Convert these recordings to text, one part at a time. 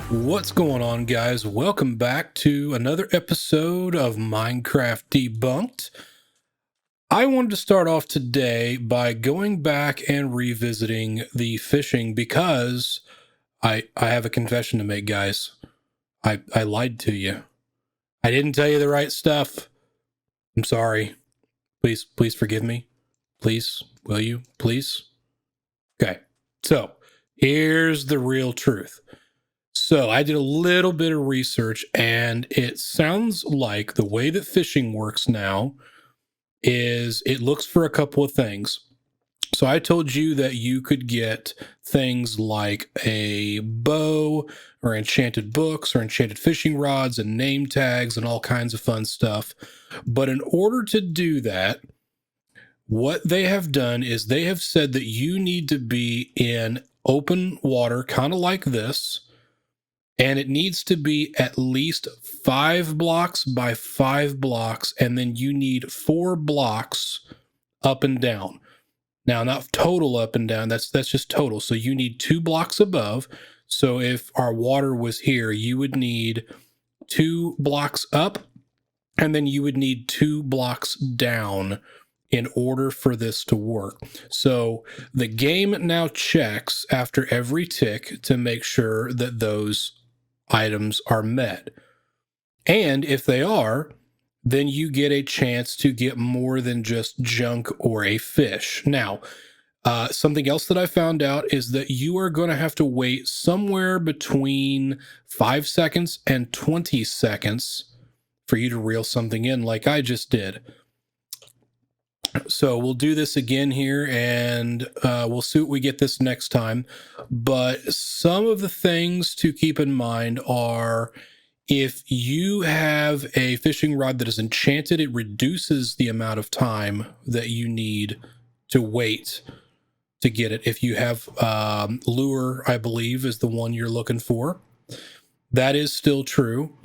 What's going on, guys? Welcome back to another episode of Minecraft Debunked. I wanted to start off today by going back and revisiting the fishing because I have a confession to make, guys. I lied to you. I didn't tell you the right stuff. I'm sorry. Please forgive me. Please, will you? Please? Okay. So, here's the real truth. So I did a little bit of research, and it sounds like the way that fishing works now is it looks for a couple of things. So I told you that you could get things like a bow or enchanted books or enchanted fishing rods and name tags and all kinds of fun stuff. But in order to do that, what they have done is they have said that you need to be in open water, kind of like this. And it needs to be at least 5 blocks by 5 blocks, and then you need 4 blocks up and down. Now, not total up and down, that's just total. So you need 2 blocks above. So if our water was here, you would need 2 blocks up, and then you would need 2 blocks down in order for this to work. So the game now checks after every tick to make sure that those items are met. And if they are, then you get a chance to get more than just junk or a fish. Now, something else that I found out is that you are going to have to wait somewhere between 5 seconds and 20 seconds for you to reel something in like I just did. So we'll do this again here, and we'll see what we get this next time. But some of the things to keep in mind are if you have a fishing rod that is enchanted, it reduces the amount of time that you need to wait to get it. If you have lure, I believe, is the one you're looking for. That is still true.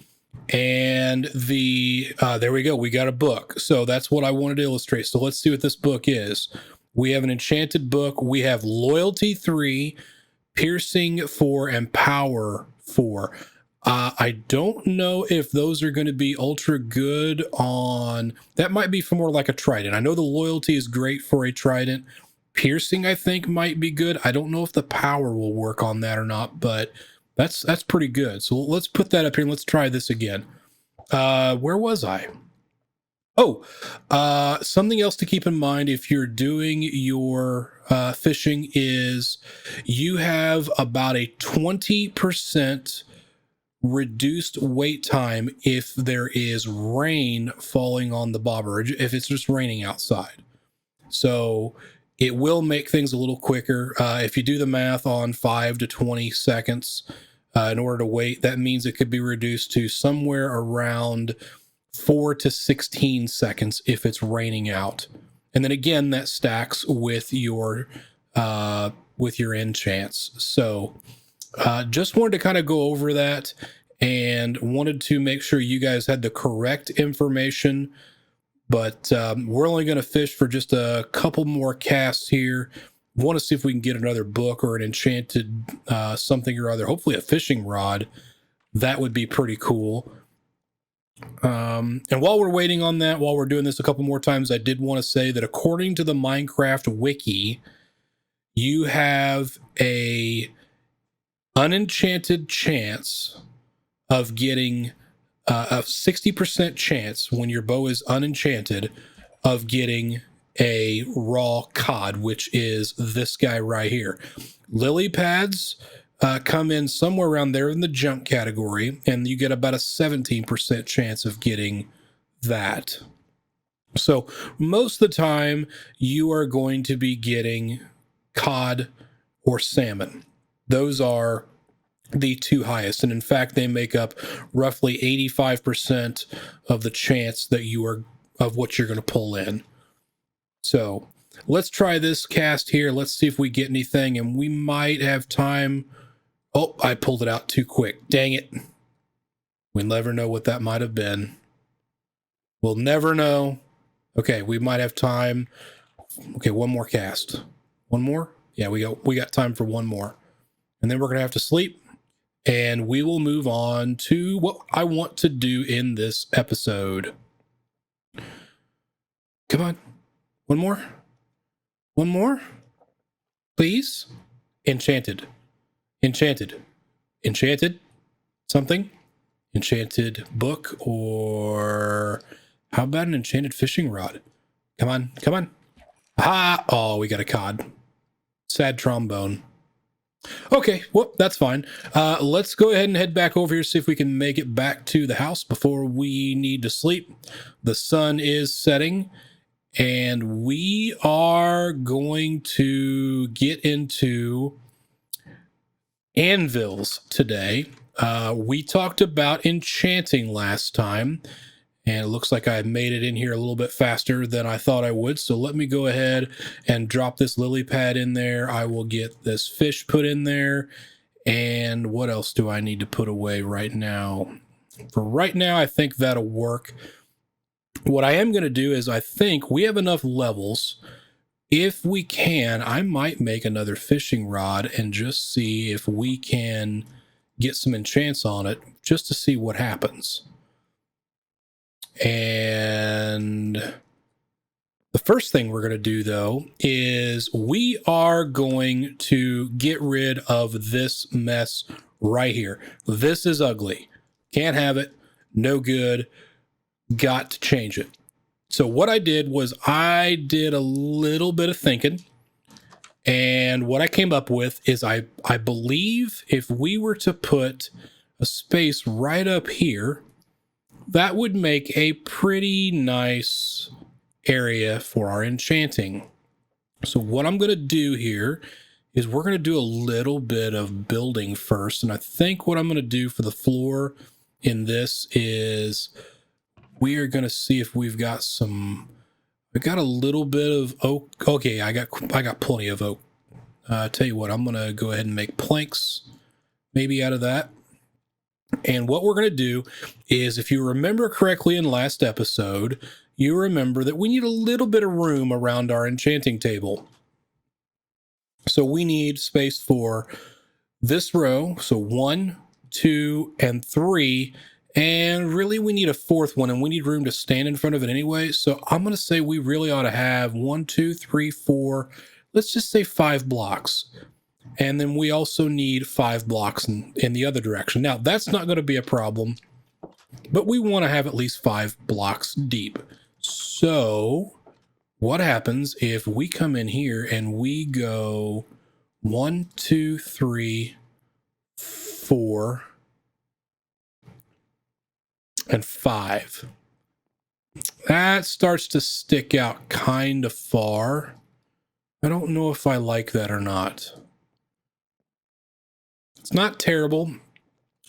And there we go, we got a book. So that's what I wanted to illustrate. So let's see what this book is. We have an enchanted book. We have loyalty 3, piercing 4, and power 4. I don't know if those are going to be ultra good on, that might be for more like a trident. I know the loyalty is great for a trident. Piercing, I think, might be good. I don't know if the power will work on that or not, but that's pretty good. So let's put that up here and let's try this again. Where was I? Oh, something else to keep in mind if you're doing your fishing is you have about a 20% reduced wait time if there is rain falling on the bobber, if it's just raining outside. So it will make things a little quicker. If you do the math on 5 to 20 seconds in order to wait, that means it could be reduced to somewhere around 4 to 16 seconds if it's raining out. And then again, that stacks with your enchants. So just wanted to kind of go over that and wanted to make sure you guys had the correct information. But we're only going to fish for just a couple more casts here. Want to see if we can get another book or an enchanted something or other. Hopefully a fishing rod. That would be pretty cool. And while we're waiting on that, while we're doing this a couple more times, I did want to say that according to the Minecraft wiki, you have a unenchanted chance of getting a 60% chance when your bow is unenchanted of getting a raw cod, which is this guy right here. Lily pads come in somewhere around there in the junk category, and you get about a 17% chance of getting that. So most of the time you are going to be getting cod or salmon. Those are the 2 highest, and in fact they make up roughly 85% of the chance that you are of what you're going to pull in. So let's try this cast here. Let's see if we get anything, and we might have time. Oh, I pulled it out too quick. Dang it. We'll never know what that might have been. We'll never know. Okay, we might have time. Okay, one more cast. One more? Yeah, we got time for one more. And then we're going to have to sleep. and we will move on to what I want to do in this episode. Come on. One more. One more. Please. Enchanted. Enchanted. Enchanted. Something. Enchanted book, or how about an enchanted fishing rod? Come on. Come on. Ah. Oh, we got a cod. Sad trombone. Okay, well, that's fine. Let's go ahead and head back over here, see if we can make it back to the house before we need to sleep. The sun is setting, and we are going to get into anvils today. We talked about enchanting last time, and it looks like I made it in here a little bit faster than I thought I would. So let me go ahead and drop this lily pad in there. I will get this fish put in there. And what else do I need to put away right now? For right now, I think that'll work. What I am going to do is I think we have enough levels. If we can, I might make another fishing rod and just see if we can get some enchants on it, just to see what happens. And the first thing we're going to do, though, is we are going to get rid of this mess right here. This is ugly. Can't have it. No good. Got to change it. So what I did was I did a little bit of thinking. And what I came up with is I believe if we were to put a space right up here, that would make a pretty nice area for our enchanting. So what I'm going to do here is we're going to do a little bit of building first. And I think what I'm going to do for the floor in this is we are going to see if we've got some... I got a little bit of oak. Okay, I got plenty of oak. Tell you what, I'm going to go ahead and make planks maybe out of that. And what we're going to do is, if you remember correctly in last episode, you remember that we need a little bit of room around our enchanting table. So we need space for this row. So 1, 2, and 3. And really we need a fourth one, and we need room to stand in front of it anyway. So I'm going to say we really ought to have 1, 2, 3, 4. Let's just say 5 blocks. And then we also need 5 blocks in the other direction. Now, that's not going to be a problem, but we want to have at least 5 blocks deep. So what happens if we come in here and we go 1, 2, 3, 4, and 5? That starts to stick out kind of far. I don't know if I like that or not. It's not terrible.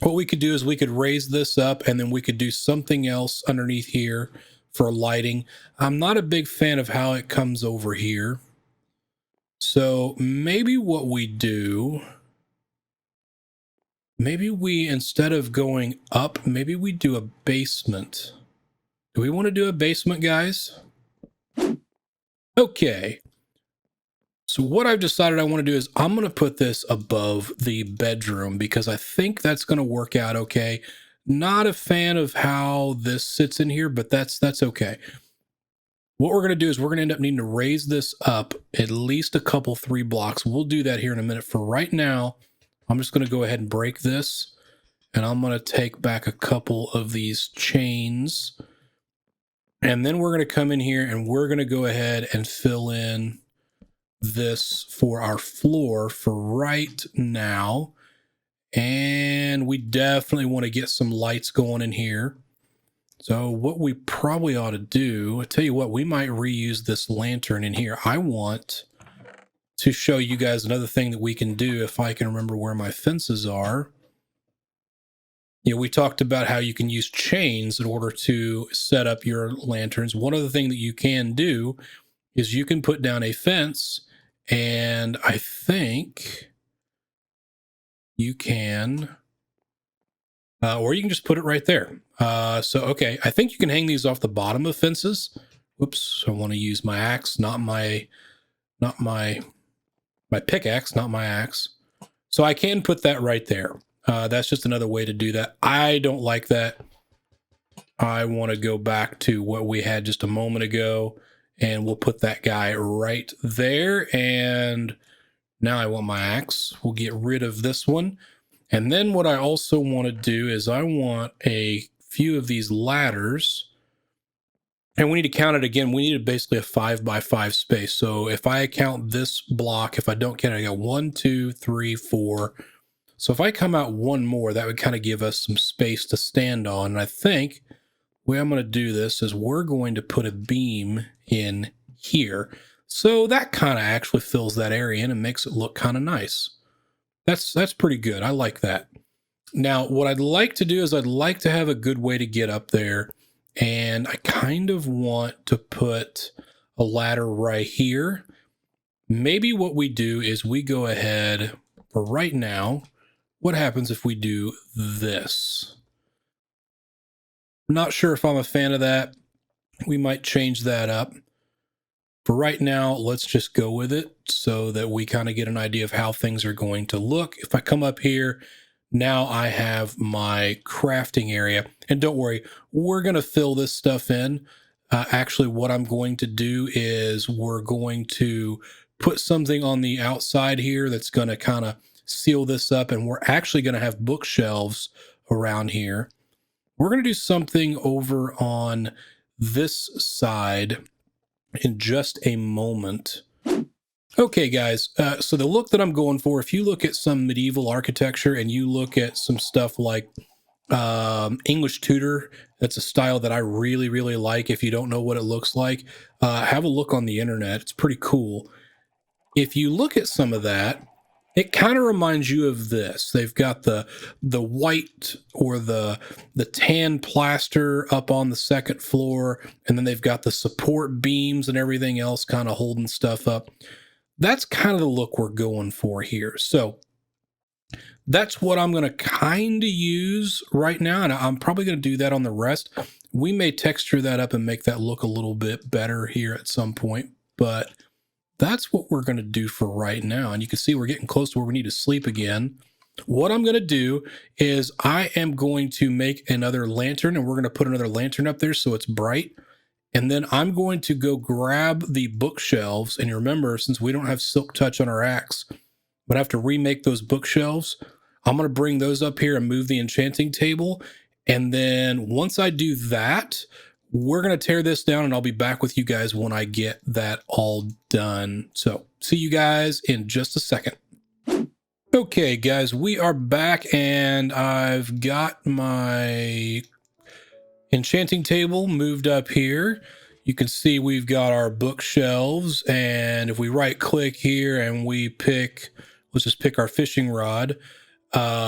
What we could do is we could raise this up, and then we could do something else underneath here for lighting. I'm not a big fan of how it comes over here. So maybe what we do, maybe we, instead of going up, maybe we do a basement. Do we want to do a basement, guys? Okay. So what I've decided I want to do is I'm going to put this above the bedroom because I think that's going to work out okay. Not a fan of how this sits in here, but that's okay. What we're going to do is we're going to end up needing to raise this up at least a couple 3 blocks. We'll do that here in a minute. For right now, I'm just going to go ahead and break this, and I'm going to take back a couple of these chains. And then we're going to come in here and we're going to go ahead and fill in this for our floor for right now. And we definitely want to get some lights going in here. So what we probably ought to do, I tell you what, we might reuse this lantern in here. I want to show you guys another thing that we can do if I can remember where my fences are. You know, we talked about how you can use chains in order to set up your lanterns. One other thing that you can do is you can put down a fence, and I think you can, or you can just put it right there. Okay, I think you can hang these off the bottom of fences. Whoops, I want to use my axe, not my pickaxe, not my axe. So I can put that right there. That's just another way to do that. I don't like that. I want to go back to what we had just a moment ago, and we'll put that guy right there. And now I want my axe. We'll get rid of this one. And then what I also want to do is I want a few of these ladders. And we need to count it again. We need basically a 5x5 space. So if I count this block, if I don't count it, I got 1, 2, 3, 4. So if I come out one more, that would kind of give us some space to stand on. And I think the way I'm going to do this is we're going to put a beam in here. So that kind of actually fills that area in and makes it look kind of nice. That's pretty good. I like that. Now, what I'd like to do is I'd like to have a good way to get up there. And I kind of want to put a ladder right here. Maybe what we do is we go ahead for right now. What happens if we do this? I'm not sure if I'm a fan of that. We might change that up. For right now, let's just go with it so that we kind of get an idea of how things are going to look. If I come up here, now I have my crafting area. And don't worry, we're going to fill this stuff in. Actually, what I'm going to do is we're going to put something on the outside here that's going to kind of seal this up. And we're actually going to have bookshelves around here. We're going to do something over on this side in just a moment. Okay, guys, so the look that I'm going for, if you look at some medieval architecture and you look at some stuff like English Tudor, that's a style that I really, really like. If you don't know what it looks like, have a look on the internet. It's pretty cool. If you look at some of that, it kind of reminds you of this. They've got the white or the tan plaster up on the second floor, and then they've got the support beams and everything else kind of holding stuff up. That's kind of the look we're going for here. So that's what I'm going to kind of use right now, and I'm probably going to do that on the rest. We may texture that up and make that look a little bit better here at some point, but that's what we're going to do for right now. And you can see we're getting close to where we need to sleep again. What I'm going to do is I am going to make another lantern, and we're going to put another lantern up there so it's bright. And then I'm going to go grab the bookshelves. And remember, since we don't have silk touch on our axe, but I have to remake those bookshelves. I'm going to bring those up here and move the enchanting table. And then once I do that, we're going to tear this down, and I'll be back with you guys when I get that all done. So see you guys in just a second. Okay, guys, we are back, and I've got my enchanting table moved up here. You can see we've got our bookshelves, and if we right click here and we pick, let's just pick our fishing rod.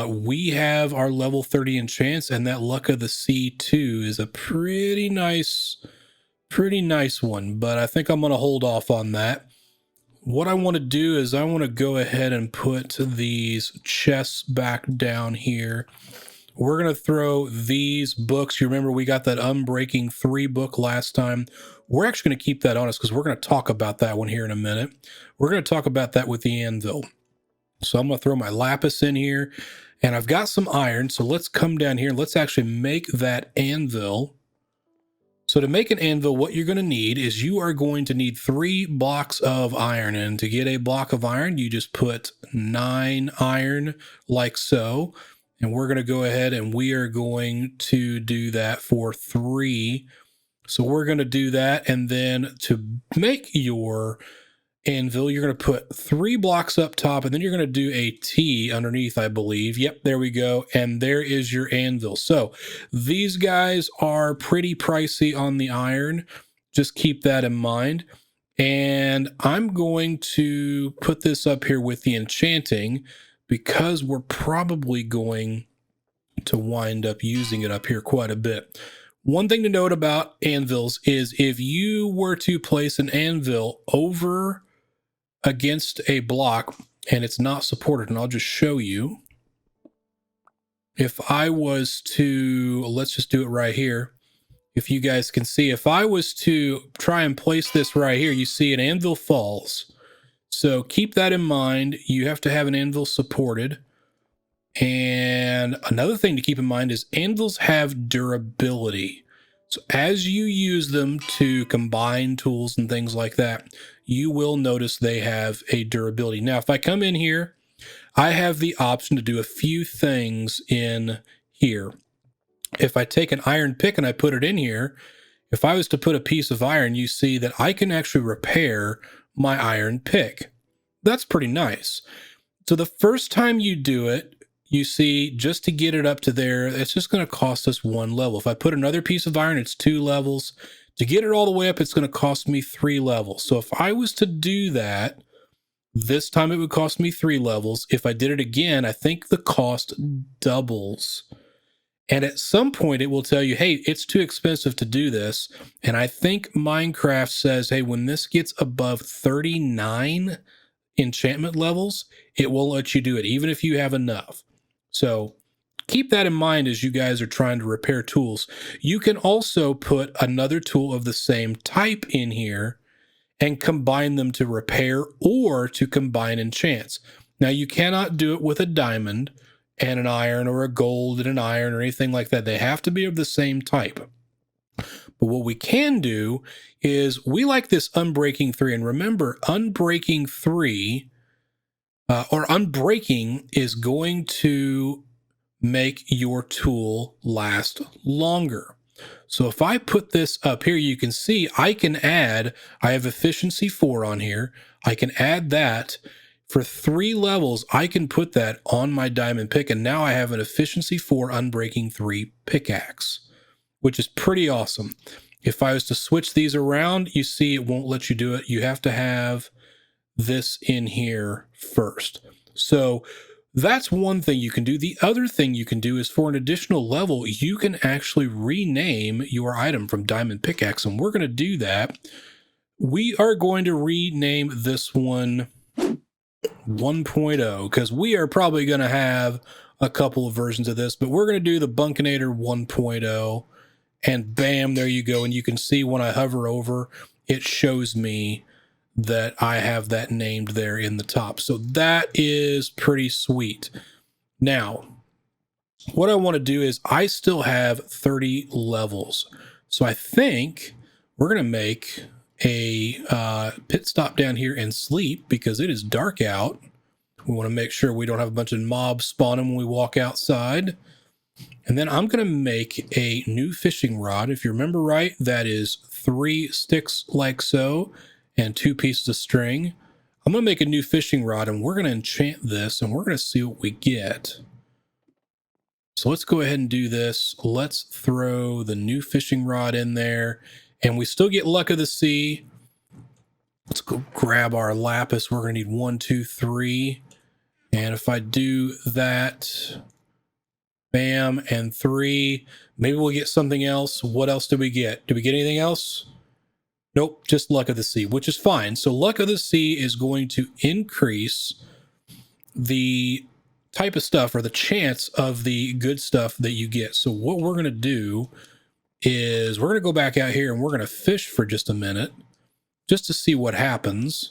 We have our level 30 enchants, and that Luck of the Sea 2 is a pretty nice one, but I think I'm going to hold off on that. What I want to do is I want to go ahead and put these chests back down here. We're going to throw these books. You remember we got that Unbreaking 3 book last time. We're actually going to keep that on us because we're going to talk about that one here in a minute. We're going to talk about that with the anvil. So I'm going to throw my lapis in here, and I've got some iron. So let's come down here and let's actually make that anvil. So to make an anvil, what you're going to need is you are going to need 3 blocks of iron. And to get a block of iron, you just put 9 iron like so. And we're going to go ahead and we are going to do that for 3. So we're going to do that. And then to make your anvil, you're going to put 3 blocks up top, and then you're going to do a T underneath, I believe. Yep, there we go. And there is your anvil. So these guys are pretty pricey on the iron. Just keep that in mind. And I'm going to put this up here with the enchanting because we're probably going to wind up using it up here quite a bit. One thing to note about anvils is if you were to place an anvil over against a block and it's not supported, and I'll just show you. If I was to, let's just do it right here. If you guys can see, if I was to try and place this right here, you see an anvil falls. So keep that in mind. You have to have an anvil supported. And another thing to keep in mind is anvils have durability. So as you use them to combine tools and things like that, you will notice they have a durability. Now, if I come in here, I have the option to do a few things in here. If I take an iron pick and I put it in here, if I was to put a piece of iron, you see that I can actually repair my iron pick. That's pretty nice. So the first time you do it, you see, just to get it up to there, it's just going to cost us 1 level. If I put another piece of iron, it's 2 levels. To get it all the way up, it's going to cost me 3 levels. So if I was to do that, this time it would cost me 3 levels. If I did it again, I think the cost doubles. And at some point, it will tell you, hey, it's too expensive to do this. And I think Minecraft says, hey, when this gets above 39 enchantment levels, it won't let you do it, even if you have enough. So keep that in mind as you guys are trying to repair tools. You can also put another tool of the same type in here and combine them to repair or to combine enchants. Now, you cannot do it with a diamond and an iron or a gold and an iron or anything like that. They have to be of the same type. But what we can do is we like this unbreaking 3. And remember, unbreaking 3 or unbreaking is going to make your tool last longer. So if I put this up here, you can see I have efficiency 4 on here. I can add that. For 3 levels, I can put that on my diamond pick, and now I have an efficiency 4 unbreaking 3 pickaxe, which is pretty awesome. If I was to switch these around, you see it won't let you do it. You have to have this in here first. So that's one thing you can do. The other thing you can do is, for an additional level, you can actually rename your item from diamond pickaxe, and we're going to do that. We are going to rename this one 1.0 because we are probably going to have a couple of versions of this, but we're going to do the Bunkinator 1.0, and bam, there you go. And you can see when I hover over, it shows me that I have that named there in the top. So that is pretty sweet. Now, what I want to do is, I still have 30 levels. So I think we're going to make a pit stop down here and sleep because it is dark out. We want to make sure we don't have a bunch of mobs spawning when we walk outside. And then I'm going to make a new fishing rod. If you remember right, that is 3 sticks like so and 2 pieces of string. I'm going to make a new fishing rod, and we're going to enchant this, and we're going to see what we get. So let's go ahead and do this. Let's throw the new fishing rod in there, and we still get luck of the sea. Let's go grab our lapis. We're going to need 1, 2, 3. And if I do that, bam, and 3, maybe we'll get something else. What else did we get? Did we get anything else? Nope, just luck of the sea, which is fine. So luck of the sea is going to increase the type of stuff or the chance of the good stuff that you get. So what we're going to do is we're going to go back out here and we're going to fish for just a minute just to see what happens.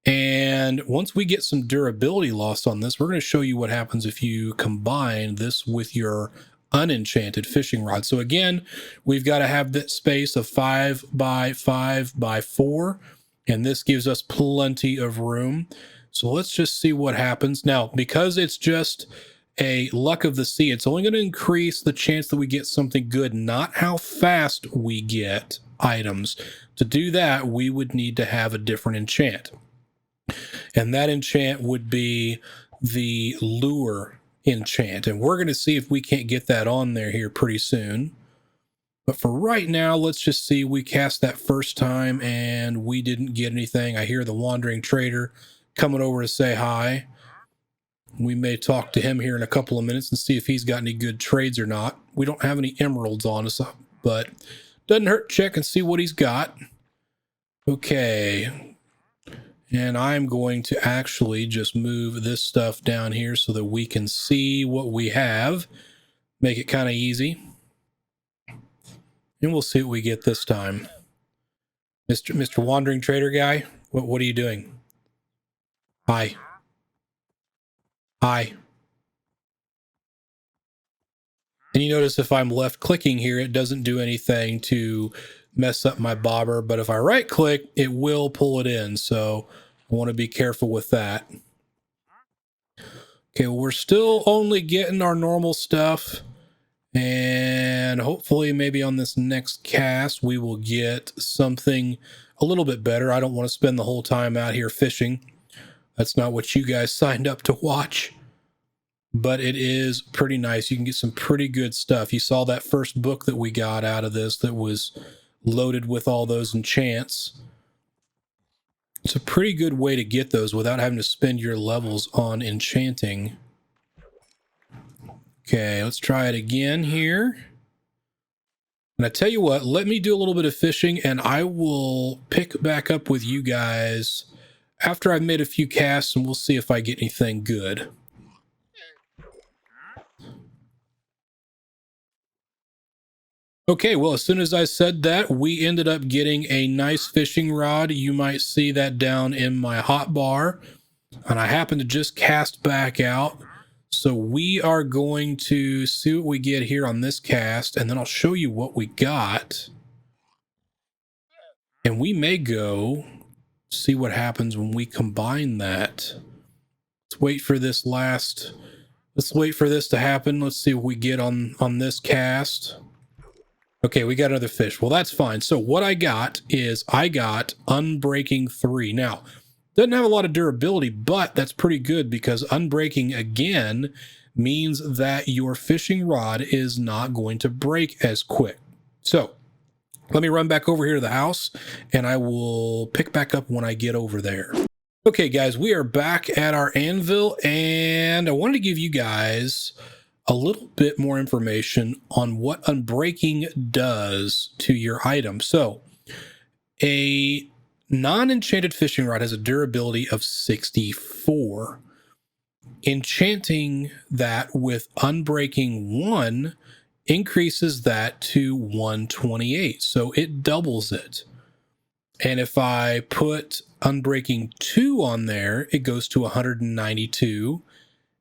And once we get some durability lost on this, we're going to show you what happens if you combine this with your unenchanted fishing rod. So again, we've got to have that space of 5 by 5 by 4, and this gives us plenty of room. So let's just see what happens. Now, because it's just a luck of the sea, it's only going to increase the chance that we get something good, not how fast we get items. To do that, we would need to have a different enchant. And that enchant would be the lure enchant. And we're going to see if we can't get that on there here pretty soon. But for right now, let's just see. We cast that first time and we didn't get anything. I hear the wandering trader coming over to say hi. We may talk to him here in a couple of minutes and see if he's got any good trades or not. We don't have any emeralds on us, but doesn't hurt to check and see what he's got. Okay. And I'm going to actually just move this stuff down here so that we can see what we have. Make it kind of easy. And we'll see what we get this time. Mr. Wandering Trader guy, what are you doing? Hi. Hi. And you notice if I'm left clicking here, it doesn't do anything to mess up my bobber, but if I right click, it will pull it in. So I want to be careful with that. Okay, well, we're still only getting our normal stuff. And hopefully maybe on this next cast, we will get something a little bit better. I don't want to spend the whole time out here fishing. That's not what you guys signed up to watch. But it is pretty nice. You can get some pretty good stuff. You saw that first book that we got out of this that was loaded with all those enchants. It's a pretty good way to get those without having to spend your levels on enchanting. Okay, let's try it again here. And I tell you what, let me do a little bit of fishing and I will pick back up with you guys after I've made a few casts and we'll see if I get anything good. Okay, well, as soon as I said that, we ended up getting a nice fishing rod. You might see that down in my hotbar. And I happened to just cast back out. So we are going to see what we get here on this cast, and then I'll show you what we got. And we may go see what happens when we combine that. Let's wait for this to happen. Let's see what we get on this cast. Okay, we got another fish. Well, that's fine. So what I got is I got Unbreaking 3. Now, doesn't have a lot of durability, but that's pretty good because Unbreaking, again, means that your fishing rod is not going to break as quick. So let me run back over here to the house, and I will pick back up when I get over there. Okay, guys, we are back at our anvil, and I wanted to give you guys a little bit more information on what Unbreaking does to your item. So a non-enchanted fishing rod has a durability of 64. Enchanting that with Unbreaking 1 increases that to 128. So it doubles it. And if I put Unbreaking 2 on there, it goes to 192.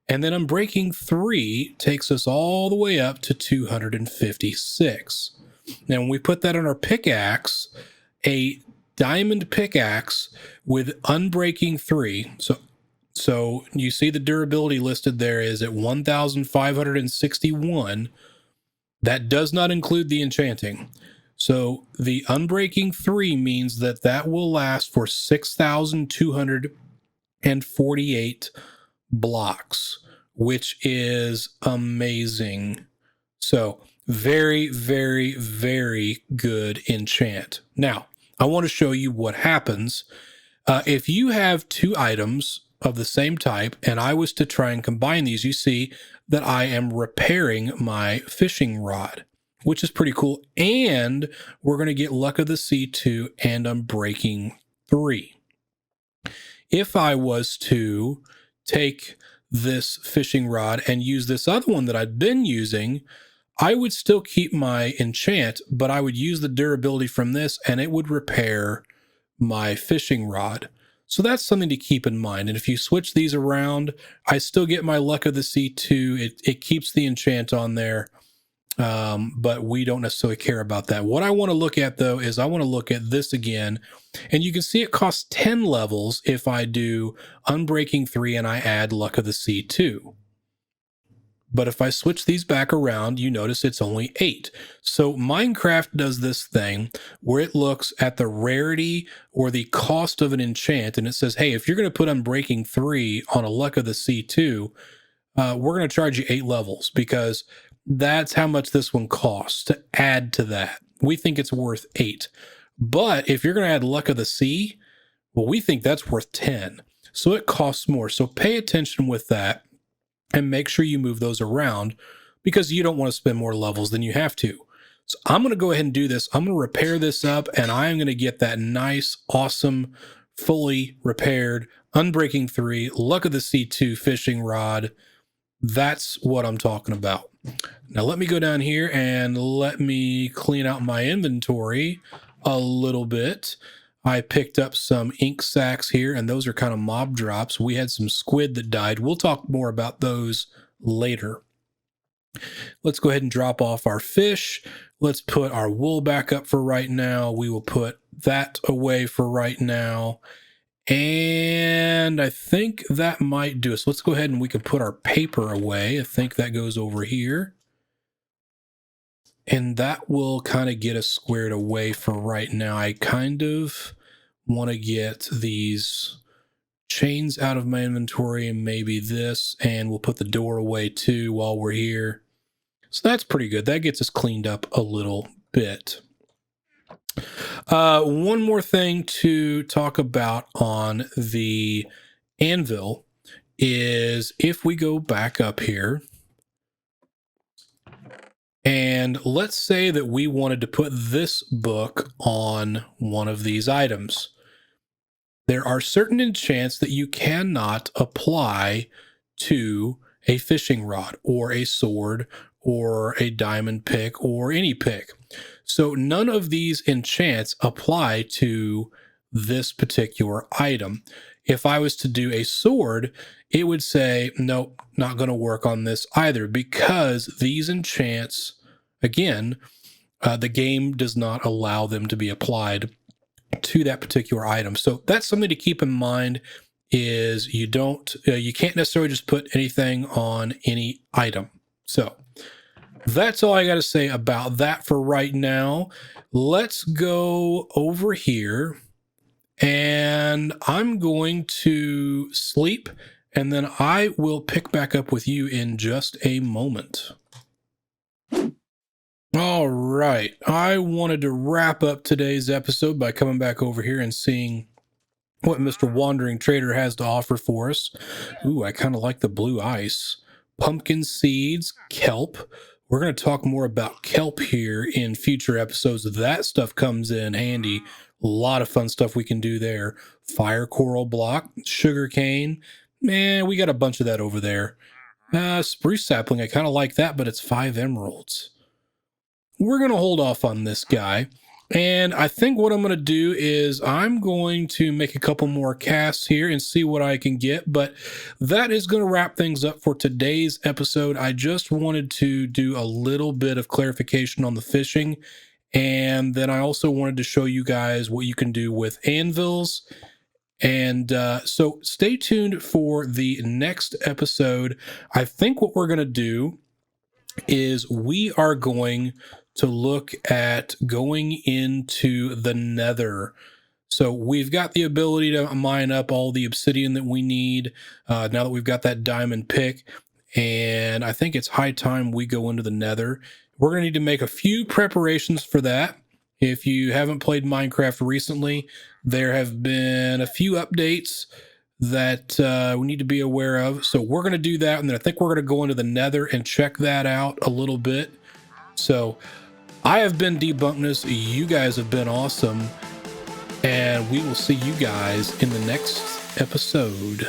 And then Unbreaking 3 takes us all the way up to 256. Now, when we put that on our pickaxe, a diamond pickaxe with Unbreaking 3, so you see the durability listed there is at 1,561. That does not include the enchanting. So the Unbreaking 3 means that that will last for 6,248 blocks, which is amazing. So very, very, very good enchant. Now, I want to show you what happens if you have two items of the same type and I was to try and combine these. You see that I am repairing my fishing rod, which is pretty cool. And we're going to get Luck of the Sea 2 and Unbreaking 3. If I was to take this fishing rod and use this other one that I'd been using, I would still keep my enchant, but I would use the durability from this and it would repair my fishing rod. So that's something to keep in mind. And if you switch these around, I still get my Luck of the Sea 2. It keeps the enchant on there, but we don't necessarily care about that. What I want to look at, though, is I want to look at this again. And you can see it costs 10 levels if I do Unbreaking 3 and I add Luck of the Sea 2. But if I switch these back around, you notice it's only 8. So Minecraft does this thing where it looks at the rarity or the cost of an enchant, and it says, hey, if you're going to put Unbreaking 3 on a Luck of the Sea 2, we're going to charge you 8 levels because that's how much this one costs to add to that. We think it's worth 8. But if you're going to add Luck of the Sea, well, we think that's worth 10. So it costs more. So pay attention with that. And make sure you move those around because you don't want to spend more levels than you have to. So I'm going to go ahead and do this. I'm going to repair this up and I'm going to get that nice, awesome, fully repaired Unbreaking 3, Luck of the Sea 2 fishing rod. That's what I'm talking about. Now let me go down here and let me clean out my inventory a little bit. I picked up some ink sacks here, and those are kind of mob drops. We had some squid that died. We'll talk more about those later. Let's go ahead and drop off our fish. Let's put our wool back up for right now. We will put that away for right now. And I think that might do us. Let's go ahead and we can put our paper away. I think that goes over here. And that will kind of get us squared away for right now. I kind of want to get these chains out of my inventory and maybe this, and we'll put the door away too while we're here. So that's pretty good. That gets us cleaned up a little bit. One more thing to talk about on the anvil is if we go back up here, and let's say that we wanted to put this book on one of these items. There are certain enchants that you cannot apply to a fishing rod or a sword or a diamond pick or any pick. So none of these enchants apply to this particular item. If I was to do a sword, it would say, nope, not going to work on this either, because these enchants, again, the game does not allow them to be applied to that particular item. So that's something to keep in mind, is you can't necessarily just put anything on any item. So that's all I got to say about that for right now. Let's go over here and I'm going to sleep, and then I will pick back up with you in just a moment. All right. I wanted to wrap up today's episode by coming back over here and seeing what Mr. Wandering Trader has to offer for us. Ooh, I kind of like the blue ice. Pumpkin seeds, kelp. We're going to talk more about kelp here in future episodes. That stuff comes in handy. A lot of fun stuff we can do there. Fire coral block, sugar cane. Man, we got a bunch of that over there. Spruce sapling, I kind of like that, but it's 5 emeralds. We're going to hold off on this guy. And I think what I'm going to do is I'm going to make a couple more casts here and see what I can get. But that is going to wrap things up for today's episode. I just wanted to do a little bit of clarification on the fishing. And then I also wanted to show you guys what you can do with anvils. And so stay tuned for the next episode. I think what we're going to do is we are going to look at going into the nether. So we've got the ability to mine up all the obsidian that we need now that we've got that diamond pick. And I think it's high time we go into the nether. We're going to need to make a few preparations for that. If you haven't played Minecraft recently, there have been a few updates that we need to be aware of. So we're going to do that. And then I think we're going to go into the nether and check that out a little bit. So I have been Debunked. You guys have been awesome. And we will see you guys in the next episode.